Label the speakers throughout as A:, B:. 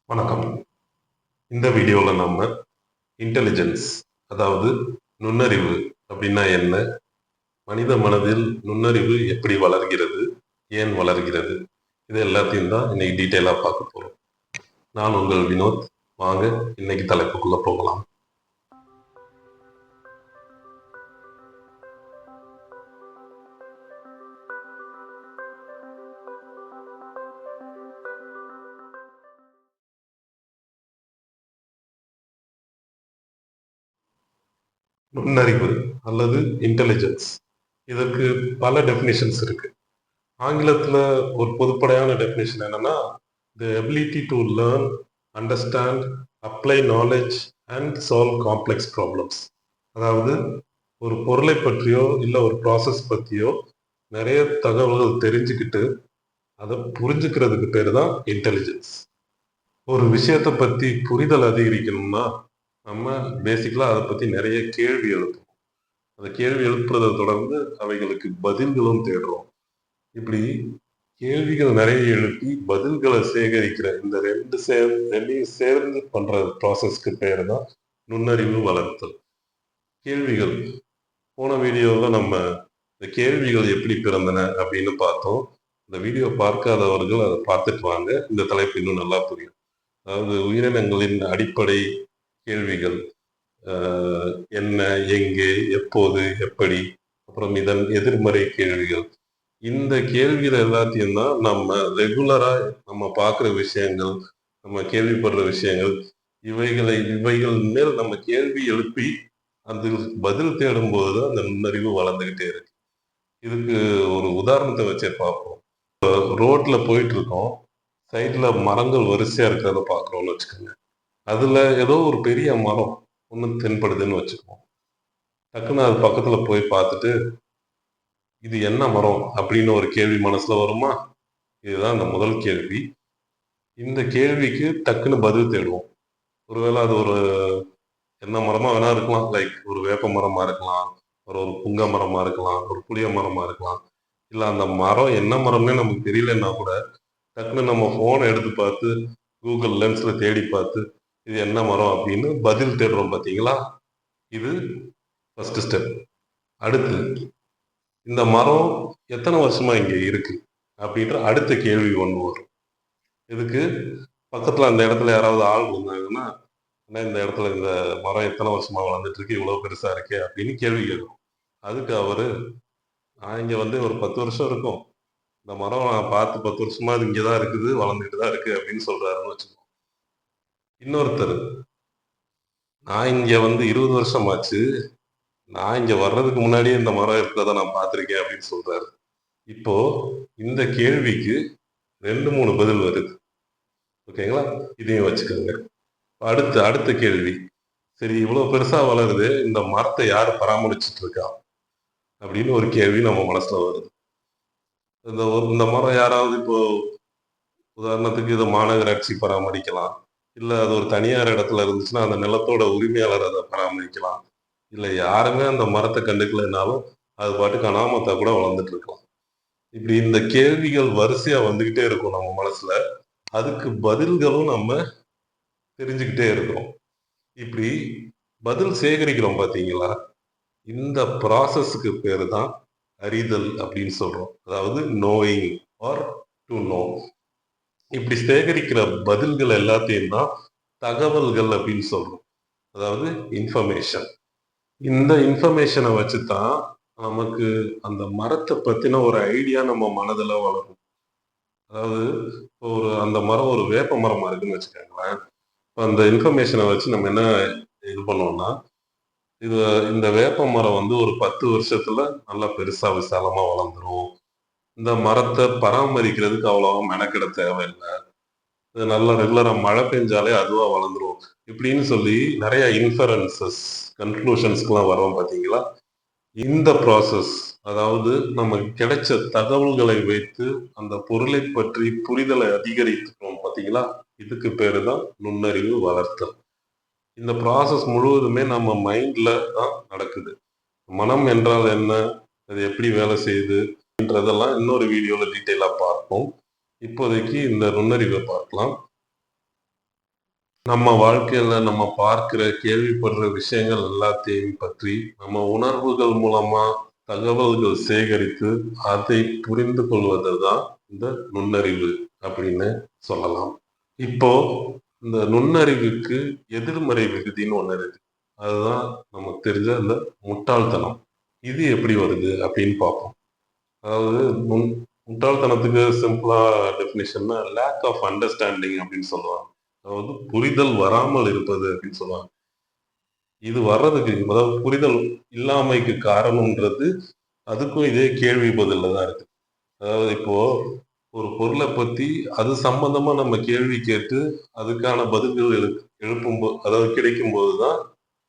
A: வணக்கம். இந்த வீடியோவில் நம்ம இன்டெலிஜென்ஸ், அதாவது நுண்ணறிவு அப்படின்னா என்ன, மனித மனதில் நுண்ணறிவு எப்படி வளர்கிறது, ஏன் வளர்கிறது, இது எல்லாத்தையும் தான் இன்னைக்கு டீட்டெயிலாக பார்க்க போகிறோம். நான் உங்கள் வினோத். வாங்க இன்னைக்கு தலைப்புக்குள்ள போகலாம். நுண்ணறிவு அல்லது இன்டெலிஜென்ஸ், இதற்கு பல டெஃபினிஷன்ஸ் இருக்கு. ஆங்கிலத்தில் ஒரு பொதுப்படையான டெஃபினிஷன் என்னன்னா, the ability to learn, understand, apply knowledge and solve complex problems. அதாவது ஒரு பொருளை பற்றியோ இல்லை ஒரு ப்ராசஸ் பற்றியோ நிறைய தகவல்கள் தெரிஞ்சுக்கிட்டு அதை புரிஞ்சுக்கிறதுக்கு பேர் தான் இன்டெலிஜென்ஸ். ஒரு விஷயத்தை பற்றி புரிதல் அதிகரிக்கணும்னா நம்ம பேசிக்கலாக அதை பற்றி நிறைய கேள்வி எழுப்பணும். அந்த கேள்வி எழுப்புறதை தொடர்ந்து அவைகளுக்கு பதில்களும் தேடுறோம். இப்படி கேள்விகள் நிறைய எழுப்பி பதில்களை சேகரிக்கிற இந்த ரெண்டையும் சேர்ந்து பண்ற ப்ராசஸ்க்கு பேர் தான் நுண்ணறிவு வளர்த்தல். கேள்விகள், போன வீடியோவில் நம்ம இந்த கேள்விகள் எப்படி பிறந்தன அப்படின்னு பார்த்தோம். இந்த வீடியோ பார்க்காதவர்கள் அதை பார்த்துட்டு வாங்க, இந்த தலைப்பு இன்னும் நல்லா புரியும். அதாவது உயிரினங்களின் அடிப்படை கேள்விகள், என்ன, எங்கே, எப்போது, எப்படி, அப்புறம் இதன் எதிர்மறை கேள்விகள். இந்த கேள்விகள் எல்லாத்தையும் தான் நம்ம ரெகுலரா நம்ம பார்க்குற விஷயங்கள், நம்ம கேள்விப்படுற விஷயங்கள், இவைகள் மேல் நம்ம கேள்வி எழுப்பி அது பதில் தேடும் போதுதான் அந்த நுண்ணறிவு வளர்ந்துகிட்டே இருக்கு. இதுக்கு ஒரு உதாரணத்தை வச்சே பார்ப்போம். ரோட்ல போயிட்டு இருக்கோம், சைட்ல மரங்கள் வரிசையா இருக்கிறத பார்க்குறோம்னு வச்சுக்கோங்க. அதுல ஏதோ ஒரு பெரிய மரம் ஒன்று தென்படுதுன்னு வச்சுக்கோம். டக்குன்னு அது பக்கத்துல போய் பார்த்துட்டு, இது என்ன மரம் அப்படின்னு ஒரு கேள்வி மனசுல வருமா? இதுதான் அந்த முதல் கேள்வி. இந்த கேள்விக்கு டக்குன்னு பதில் தேடுவோம். ஒருவேளை அது ஒரு என்ன மரமா வேணா இருக்கலாம். லைக் ஒரு வேப்ப மரமா இருக்கலாம், ஒரு ஒரு புங்க மரமா இருக்கலாம், ஒரு புளிய மரமா இருக்கலாம். இல்ல அந்த மரம் என்ன மரம்னே நமக்கு தெரியலன்னா கூட டக்குன்னு நம்ம போனை எடுத்து பார்த்து கூகுள் லென்ஸ்ல தேடி பார்த்து இது என்ன மரம் அப்படின்னு பதில் தேடுறோம் பார்த்தீங்களா? இது ஃபர்ஸ்ட் ஸ்டெப். அடுத்து, இந்த மரம் எத்தனை வருஷமா இங்க இருக்கு அப்படின்ற அடுத்த கேள்வி ஒன்று வரும். இதுக்கு பக்கத்துல அந்த இடத்துல யாராவது ஆள் இருந்தாங்கன்னா, இந்த இடத்துல இந்த மரம் எத்தனை வருஷமா வளர்ந்துட்டு இருக்கு, இவ்வளவு பெருசா இருக்கே அப்படின்னு கேள்வி கேட்கும். அதுக்கு அவரு, நான் இங்க வந்து ஒரு 10 வருஷம் இருக்கும், இந்த மரம் நான் பார்த்து 10 வருஷமா அது இங்கதான் இருக்குது, வளர்ந்துட்டு தான் இருக்கு அப்படின்னு சொல்றாருன்னு வச்சுக்கோங்க. இன்னொருத்தர், நான் இங்க வந்து 20 வருஷம் ஆச்சு, நான் இங்க வர்றதுக்கு முன்னாடியே இந்த மரம் இருக்கிறத நான் பார்த்திருக்கேன் அப்படின்னு சொல்றாரு. இப்போ இந்த கேள்விக்கு 2 3 பதில் வருது. ஓகேங்களா? இதையும் வச்சுக்கோங்க. அடுத்த அடுத்த கேள்வி, சரி இவ்வளவு பெருசா வளருது, இந்த மரத்தை யார் பராமரிச்சுட்டு இருக்கா அப்படின்னு ஒரு கேள்வி நம்ம மனசுல வருது. இந்த மரம் யாராவது இப்போ உதாரணத்துக்கு இதை மாநகராட்சி பராமரிக்கலாம், இல்ல அது ஒரு தனியார் இடத்துல இருந்துச்சுன்னா அந்த நிலத்தோட உரிமையாளர் அதை பராமரிக்கலாம், இல்ல யாருமே அந்த மரத்தை கண்டுக்கலைனாலும் அது பாட்டுக்கு அனாமத்தா கூட வளர்ந்துட்டு இருக்கலாம். இப்படி இந்த கேள்விகள் வரிசையா வந்துகிட்டே இருக்கும் நம்ம மனசுல. அதுக்கு பதில்களும் நம்ம தெரிஞ்சுக்கிட்டே இருக்கிறோம். இப்படி பதில் சேகரிக்கிறோம் பார்த்தீங்களா? இந்த ப்ராசஸ்க்கு பேரு தான் அறிதல் அப்படின்னு சொல்றோம். அதாவது நோயிங் ஆர் டு நோ. இப்படி சேகரிக்கிற பதில்கள் எல்லாத்தையும் தான் தகவல்கள் அப்படின்னு சொல்றோம். அதாவது இன்ஃபர்மேஷன். இந்த இன்ஃபர்மேஷனை வச்சு தான் நமக்கு அந்த மரத்தை பத்தின ஒரு ஐடியா நம்ம மனதுல வளரும். அதாவது அந்த மரம் ஒரு வேப்ப மரமா இருக்குன்னு வச்சுக்கோங்களேன். அந்த இன்ஃபர்மேஷனை வச்சு நம்ம என்ன இது பண்ணுவோம்னா, இது இந்த வேப்ப மரம் வந்து ஒரு 10 வருஷத்துல நல்லா பெருசா விசாலமா வளர்ந்துரும். இந்த மரத்தை பராமரிக்கிறதுக்கு அவ்வளவா மெனக்கிட தேவையில்லை. இது நல்லா ரெகுலரா மழை பெஞ்சாலே அதுவா வளர்ந்துரும். இப்படின்னு சொல்லி நிறைய இன்ஃபரன்சஸ், கன்க்ளூஷன்ஸ்க்குலாம் வரோம் பார்த்தீங்களா? இந்த ப்ராசஸ், அதாவது நமக்கு கிடைச்ச தகவல்களை வைத்து அந்த பொருளை பற்றி புரிதலை அதிகரித்துக்கிறோம் பார்த்தீங்களா? இதுக்கு பேரு தான் நுண்ணறிவு வளர்த்தல். இந்த ப்ராசஸ் முழுவதுமே நம்ம மைண்ட்ல தான் நடக்குது. மனம் என்றால் என்ன, அது எப்படி வேலை செய்யுதுன்றதெல்லாம் இன்னொரு வீடியோல டீட்டெயிலா பார்ப்போம். இப்போதைக்கு இந்த நுண்ணறிவை பார்க்கலாம். நம்ம வாழ்க்கையில நம்ம பார்க்கிற, கேள்விப்படுற விஷயங்கள் எல்லாத்தையும் பற்றி நம்ம உணர்வுகள் மூலமா தகவல்கள் சேகரித்து, அதை புரிந்து கொள்வது தான் இந்த நுண்ணறிவு அப்படின்னு சொல்லலாம். இப்போ இந்த நுண்ணறிவுக்கு எதிர்மறை விகுதின்னு ஒண்ணு இருக்கு. அதுதான் நமக்கு தெரிஞ்ச அந்த முட்டாள்தனம். இது எப்படி வருது அப்படின்னு பார்ப்போம். அதாவது முட்டாள்தனத்துக்கு சிம்பிளா டெஃபினிஷன்னா லேக் ஆஃப் அண்டர்ஸ்டாண்டிங் அப்படின்னு சொல்லுவாங்க. அதாவது புரிதல் வராமல் இருப்பது அப்படின்னு சொல்லுவாங்க. இது வர்றதுக்கு அதாவது புரிதல் இல்லாமைக்கு காரணம்ன்றது அதுக்கும் இதே கேள்வி பதில்ல தான் இருக்கு. அதாவது இப்போ ஒரு பொருளை பத்தி அது சம்பந்தமா நம்ம கேள்வி கேட்டு அதுக்கான பதில்கள் எழுப்பும்போது அதாவது கிடைக்கும்போது தான்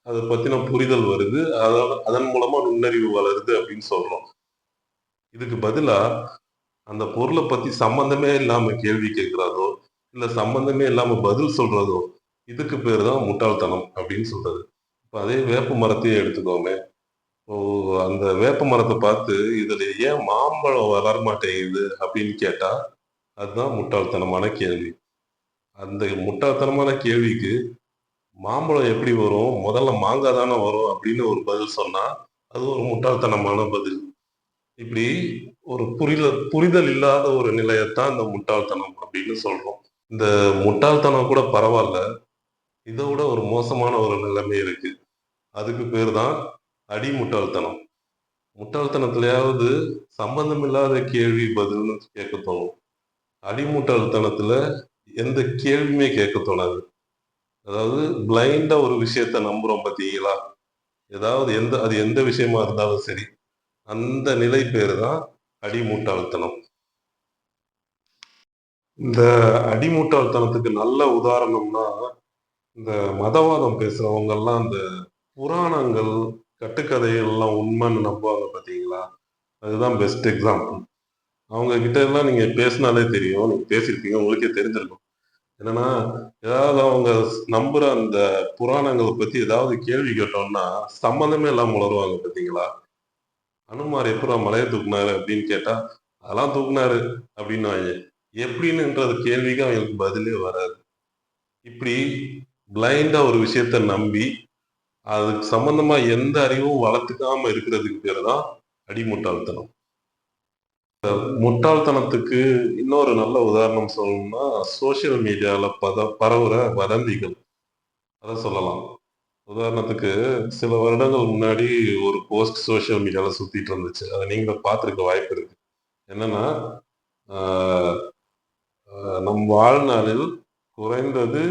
A: அதை பத்தின புரிதல் வருது. அதன் மூலமா நுண்ணறிவு வளருது அப்படின்னு சொல்றோம். இதுக்கு பதிலா அந்த பொருளை பத்தி சம்பந்தமே இல்லாம கேள்வி கேட்கிறதோ, இல்ல சம்பந்தமே இல்லாம பதில் சொல்றதோ, இதுக்கு பேரு தான் முட்டாள்தனம் அப்படின்னு சொல்றது. இப்ப அதே வேப்ப மரத்தையே எடுத்துக்கோமே. இப்போ அந்த வேப்ப மரத்த பார்த்து, "இதுல ஏன் மாம்பழம் வளர மாட்டேங்குது?" அப்படின்னு கேட்டா, அதுதான் முட்டாள்தனமான கேள்வி. அந்த முட்டாள்தனமான கேள்விக்கு, "மாம்பழம் எப்படி வரும்? முதல்ல மாங்கா தானே வரும்." அப்படின்னு ஒரு பதில் சொன்னா, அது ஒரு முட்டாள்தனமான பதில். இப்படி ஒரு புரிதல் இல்லாத ஒரு நிலையத்தான் இந்த முட்டாள்தனம் அப்படின்னு சொல்றோம். இந்த முட்டாள்தனம் கூட பரவால்ல. இத விட ஒரு மோசமான ஒரு நிலைமை இருக்கு. அதுக்கு பேரு தான் அடிமுட்டாள்தனம். முட்டாள்தனத்திலயாவது சம்பந்தமில்லாத கேள்வி பதில்னு கேட்க தோணும். அடிமுட்டாள்தனத்துல எந்த கேள்வியுமே கேட்க தோணாது. அதாவது பிளைண்டா ஒரு விஷயத்த நம்புறோம் பார்த்தீங்களா? அது எந்த விஷயமா இருந்தாலும் சரி. அந்த நிலை பேரு தான் அடிமுட்டாள்தனம். இந்த அடிமுட்டாள்தனத்துக்கு நல்ல உதாரணம்னா, இந்த மதவாதம் பேசுறவங்கலாம் அந்த புராணங்கள், கட்டுக்கதைகள்லாம் உண்மைன்னு நம்புவாங்க பார்த்தீங்களா? அதுதான் பெஸ்ட் எக்ஸாம்பிள். அவங்க கிட்ட எல்லாம் நீங்க பேசினாலே தெரியும். நீங்க பேசியிருப்பீங்க. உங்களுக்கே தெரிஞ்சிருக்கும். என்னன்னா, ஏதாவது அவங்க நம்புற அந்த புராணங்கள பத்தி ஏதாவது கேள்வி கேட்டோம்னா, சம்மந்தமே இல்லாம உளறுவாங்க பார்த்தீங்களா? "அனுமார் எப்புட்றா மலைய தூக்குனாரு?" அப்படின்னு கேட்டா, "அதெல்லாம் தூக்குனாரு" அப்படின்னுவாய்ங்க. எப்படின்னுன்றது கேள்விக்கு அவங்களுக்கு பதிலே வராது. இப்படி பிளைண்டா ஒரு விஷயத்த நம்பி, அதுக்கு சம்மந்தமா எந்த அறிவும் வளர்த்துக்காம இருக்கிறதுக்கு பேரு தான் அடிமுட்டாள்தனம். முட்டாள்தனத்துக்கு இன்னொரு நல்ல உதாரணம் சொல்லணும்னா, சோசியல் மீடியால பரவுற வதந்திகள். அத சொல்லலாம். உதாரணத்துக்கு சில வருடங்கள் முன்னாடி ஒரு போஸ்ட் சோசியல் மீடியால சுத்திட்டு இருந்துச்சு. அத நீங்களும் பார்த்திருக்க வாய்ப்பு இருக்கு. என்னன்னா, ஆ நம் வாழ்நாளில் குறைந்தது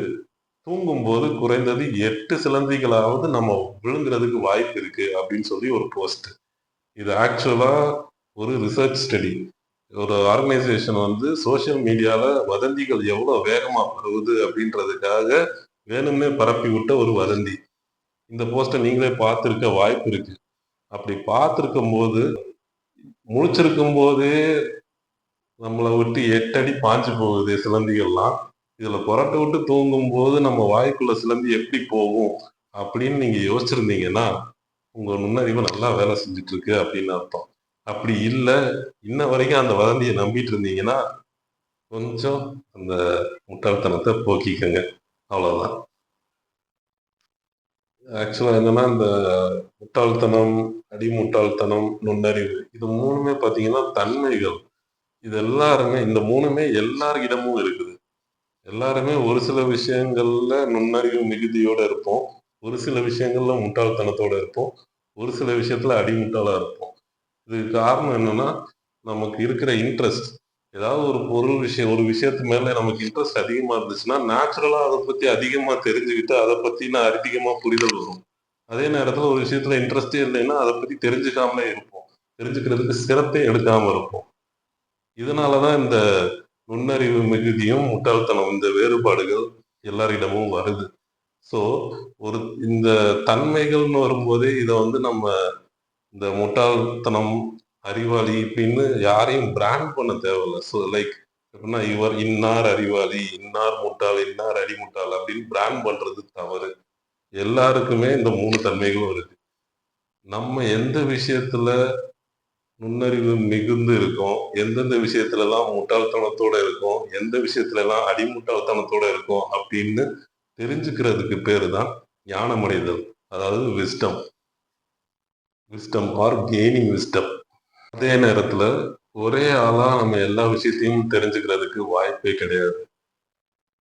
A: தூங்கும்போது குறைந்தது 8 சிலந்திகளாவது நம்ம விழுங்குறதுக்கு வாய்ப்பு இருக்கு அப்படின்னு சொல்லி ஒரு போஸ்ட். இது ஆக்சுவலா ஒரு ரிசர்ச் ஸ்டடி. ஒரு ஆர்கனைசேஷன் வந்து சோசியல் மீடியால வதந்திகள் எவ்வளோ வேகமா பரவுது அப்படின்றதுக்காக வேணும்னே பரப்பி விட்ட ஒரு வதந்தி. இந்த போஸ்ட நீங்களே பார்த்திருக்க வாய்ப்பு இருக்கு. அப்படி பார்த்திருக்கும்போது, முழிச்சிருக்கும்போதே நம்மள விட்டு 8 அடி பாஞ்சு போகுதே சிலந்திகள்லாம். இதுல கொறட்ட விட்டு தூங்கும்போது நம்ம வாய்க்குள்ள சிலந்தி எப்படி போகும்? அப்படின்னு நீங்க யோசிச்சிருந்தீங்கன்னா, உங்க நுண்ணறிவு நல்லா வேலை செஞ்சுட்டு இருக்கு அப்படின்னு அர்த்தம். அப்படி இல்ல, இன்ன வரைக்கும் அந்த வதந்திய நம்பிட்டு இருந்தீங்கன்னா, கொஞ்சம் அந்த முட்டாள்தனத்த போக்கிக்கங்க. அவ்வளவுதான். ஆக்சுவலா என்னன்னா, இந்த முட்டாள்தனம், அடிமுட்டாள்தனம், நுண்ணறிவு இது 3மே பார்த்தீங்கன்னா தன்மைகள். இது எல்லாருமே இந்த 3மே எல்லார்கிடமும் இருக்குது. எல்லாருமே ஒரு சில விஷயங்கள்ல நுண்ணறிவு மிகுதியோட இருப்போம். ஒரு சில விஷயங்கள்ல முட்டாள்தனத்தோட இருப்போம். ஒரு சில விஷயத்துல அடிமுட்டாளா இருப்போம். இதுக்கு காரணம் என்னன்னா, நமக்கு இருக்கிற இன்ட்ரெஸ்ட். ஏதாவது ஒரு விஷயத்து மேல நமக்கு இன்ட்ரெஸ்ட் அதிகமா இருந்துச்சுன்னா, நேச்சுரலா அத பத்தி அதிகமா தெரிஞ்சுக்கிட்டு, அத பத்தின அதிகமா புரிதல் வரும். அதே நேரத்துல ஒரு விஷயத்துல இன்ட்ரெஸ்ட்டே இல்லைன்னா, அத பத்தி தெரிஞ்சுக்காமலே இருப்போம். தெரிஞ்சுக்கிறதுக்கு சிரத்தை எடுக்காம இருப்போம். இதனால தான் இந்த நுண்ணறிவு மிகுதியும், முட்டாள்தனம் இந்த வேறுபாடுகள் எல்லாரிடமும் வருது. ஸோ, ஒரு இந்த தன்மைகள்னு வரும்போதே, இத வந்து நம்ம இந்த முட்டாள்தனம், அறிவாளி இப்படின்னு யாரையும் பிராண்ட் பண்ண தேவையில்ல. ஸோ லைக் எப்படின்னா, இன்னார் அறிவாளி, இன்னார் முட்டாள், இன்னார் அடிமுட்டாள் அப்படின்னு பிராண்ட் பண்றது தவறு. எல்லாருக்குமே இந்த 3 தன்மைகளும் இருக்கு. நம்ம எந்த விஷயத்துல நுண்ணறிவு மிகுந்து இருக்கோம், எந்தெந்த விஷயத்துலலாம் முட்டாள்தனத்தோட இருக்கோம், எந்த விஷயத்துலலாம் அடிமுட்டாள்தனத்தோட இருக்கோம் அப்படின்னு தெரிஞ்சுக்கிறதுக்கு பேரு தான் ஞானமடைதல். அதாவது விஸ்டம் ஆர் கெய்னிங் விஸ்டம். அதே நேரத்துல ஒரே ஆளா நம்ம எல்லா விஷயத்தையும் தெரிஞ்சுக்கிறதுக்கு வாய்ப்பே கிடையாது.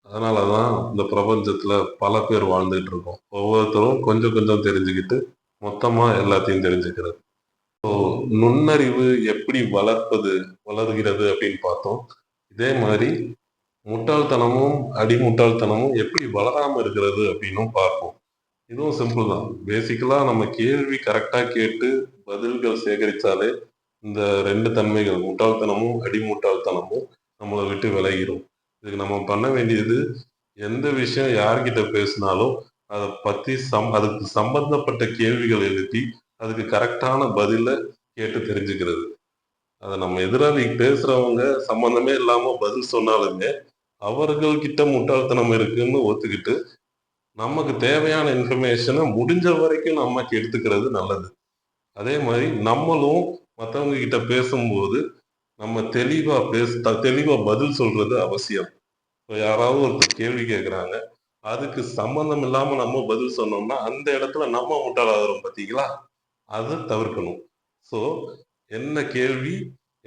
A: அதனாலதான் இந்த பிரபஞ்சத்துல பல பேர் வாழ்ந்துட்டு இருக்கோம். ஒவ்வொருத்தரும் கொஞ்சம் கொஞ்சம் தெரிஞ்சுக்கிட்டு மொத்தமா எல்லாத்தையும் தெரிஞ்சுக்கிறது. நுண்ணறிவு எப்படி வளர்கிறது அப்படின்னு பார்த்தோம். இதே மாதிரி முட்டாள்தனமும் அடிமுட்டாள்தனமும் எப்படி வளராம இருக்கிறது அப்படின்னும் பார்ப்போம். இதுவும் சிம்பிள் தான். பேசிக்கலா நம்ம கேள்வி கரெக்டா கேட்டு பதில்கள் சேகரிச்சாலே இந்த 2 தன்மைகள் முட்டாள்தனமும், அடிமுட்டாள்தனமும் நம்மள விட்டு விலகிரும். இதுக்கு நம்ம பண்ண வேண்டியது எந்த விஷயம் யார்கிட்ட பேசினாலும் அத பத்தி அதுக்கு சம்பந்தப்பட்ட கேள்விகள் எழுப்பி அதுக்கு கரெக்டான பதில கேட்டு தெரிஞ்சுக்கிறது. அத நம்ம எதிராளி பேசுறவங்க சம்பந்தமே இல்லாம பதில் சொன்னாலுமே அவர்கள் கிட்ட முட்டாள்தனம் இருக்குன்னு ஒத்துக்கிட்டு நமக்கு தேவையான இன்ஃபர்மேஷனை முடிஞ்ச வரைக்கும் நமக்கு எடுத்துக்கிறது நல்லது. அதே மாதிரி நம்மளும் மற்றவங்க கிட்ட பேசும்போது நம்ம தெளிவா பதில் சொல்றது அவசியம். இப்போ யாராவது ஒருத்தர் கேள்வி கேட்குறாங்க, அதுக்கு சம்பந்தம் இல்லாம நம்ம பதில் சொன்னோம்னா அந்த இடத்துல நம்ம முட்டாளாகிறோம் பார்த்தீங்களா? அதை தவிர்க்கணும். ஸோ என்ன கேள்வி,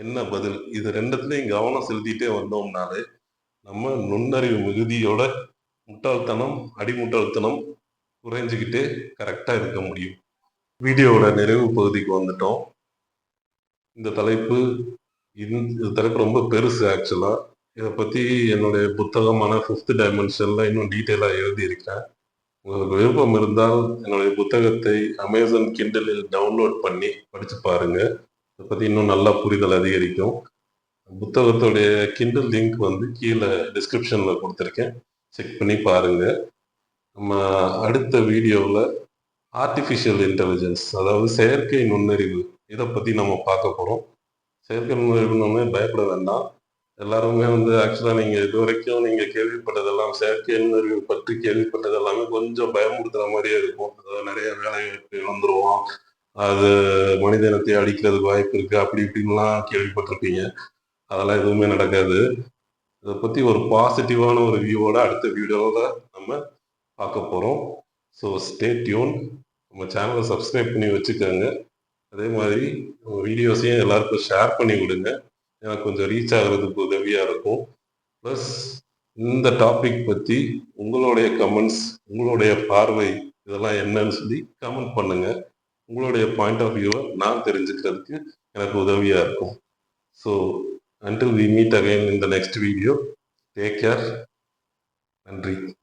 A: என்ன பதில், இது ரெண்டுத்துலையும் கவனம் செலுத்திட்டே வந்தோம்னாலே நம்ம நுண்ணறிவு மிகுதியோட முட்டாள்தனம், அடிமுட்டாள்தனம் குறைஞ்சுக்கிட்டே கரெக்டா இருக்க முடியும். வீடியோவோட நிறைவு பகுதிக்கு வந்துட்டோம். இந்த தலைப்பு ரொம்ப பெருசு ஆக்சுவலா. இதை பத்தி என்னுடைய புத்தகமான 5th டைமென்ஷன்ல இன்னும் டீட்டெயிலா எழுதியிருக்கேன். உங்களுக்கு விருப்பம் இருந்தால் என்னுடைய புத்தகத்தை அமேசான் கிண்டலில் டவுன்லோட் பண்ணி படிச்சு பாருங்க. இதை பத்தி இன்னும் நல்லா புரிதல் அதிகரிக்கும். புத்தகத்துடைய கிண்டல் லிங்க் கீழே டிஸ்கிரிப்ஷன்ல கொடுத்துருக்கேன். செக் பண்ணி பாருங்க. நம்ம அடுத்த வீடியோவில் ஆர்டிஃபிஷியல் இன்டெலிஜென்ஸ், அதாவது செயற்கை நுண்ணறிவு, இதை பற்றி நம்ம பார்க்க போகிறோம். செயற்கை நுண்ணறிவுன்னு பயப்பட வேண்டாம். எல்லாருமே ஆக்சுவலாக நீங்கள் இது வரைக்கும் நீங்கள் கேள்விப்பட்டதெல்லாம், செயற்கை நுண்ணறிவு பற்றி கேள்விப்பட்டது எல்லாமே கொஞ்சம் பயமுறுத்துற மாதிரியே இருக்கும். அதாவது நிறைய வேலைவாய்ப்பு இழந்துருவோம், அது மனித இனத்தை அழிக்கிறதுக்கு வாய்ப்பு இருக்குது, அப்படி இப்படின்லாம் கேள்விப்பட்டிருப்பீங்க. அதெல்லாம் எதுவுமே நடக்காது. இதை பற்றி ஒரு பாசிட்டிவான ஒரு வியூவோட அடுத்த வீடியோவில் நம்ம பார்க்க போகிறோம். So stay tune. நம்ம சேனலை சப்ஸ்கிரைப் பண்ணி வச்சுக்கோங்க. அதே மாதிரி வீடியோஸையும் எல்லாருக்கும் ஷேர் பண்ணி விடுங்க. எனக்கு கொஞ்சம் ரீச் ஆகிறதுக்கு உதவியாக இருக்கும். ப்ளஸ் இந்த டாபிக் பற்றி உங்களுடைய கமெண்ட்ஸ், உங்களுடைய பார்வை இதெல்லாம் என்னன்னு சொல்லி கமெண்ட் பண்ணுங்க. உங்களுடைய பாயிண்ட் ஆஃப் வியூவை நான் தெரிஞ்சுக்கிறதுக்கு எனக்கு உதவியாக இருக்கும். So until we meet again in the next video, take care. நன்றி.